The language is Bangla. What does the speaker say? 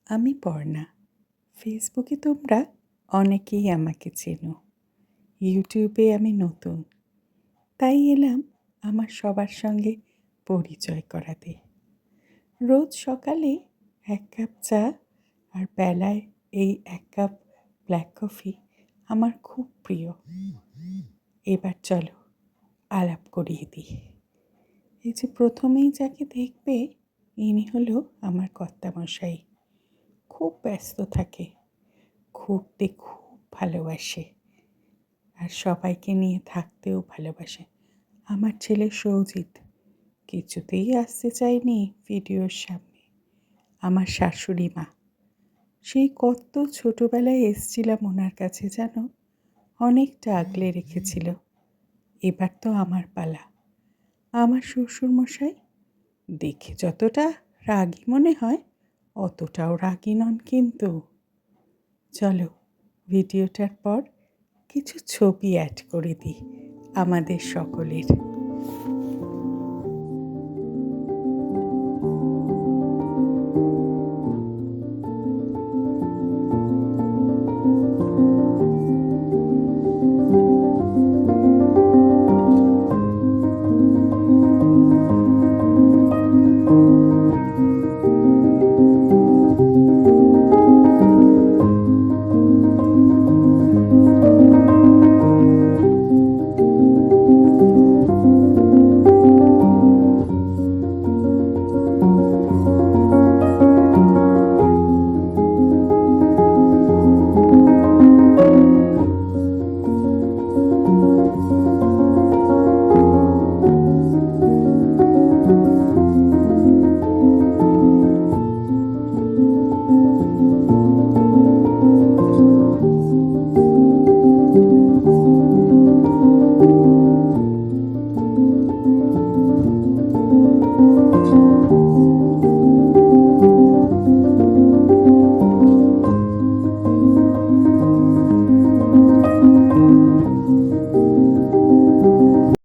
আমি পর্ণা। ফেসবুকে তোমরা অনেকেই আমাকে চেনো। ইউটিউবে আমি নতুন, তাই এলাম আমার সবার সঙ্গে পরিচয় করাতে। রোজ সকালে ১ কাপ চা আর বেলায় এই ১ কাপ ব্ল্যাক কফি আমার খুব প্রিয়। এবার চলো আলাপ করিয়ে দিই। এই যে প্রথমেই যাকে দেখবে, ইনি হলো আমার কর্তামশাই। খুব ব্যস্ত থাকে, ঘুরতে খুব ভালোবাসে আর সবাইকে নিয়ে থাকতেও ভালোবাসে। আমার ছেলে সৌজিৎ কিছুতেই আসতে চায়নি ভিডিওর সামনে। আমার শাশুড়ি মা, সেই কত ছোটোবেলায় এসছিলাম ওনার কাছে, জানো, অনেকটা আগলে রেখেছিল। এবার তো আমার পালা। আমার শ্বশুরমশাই দেখে যতটা রাগী মনে হয় অতটাও রাগী নন কিন্তু। চলো ভিডিওটার পর কিছু ছবি অ্যাড করে দিই আমাদের সকলের।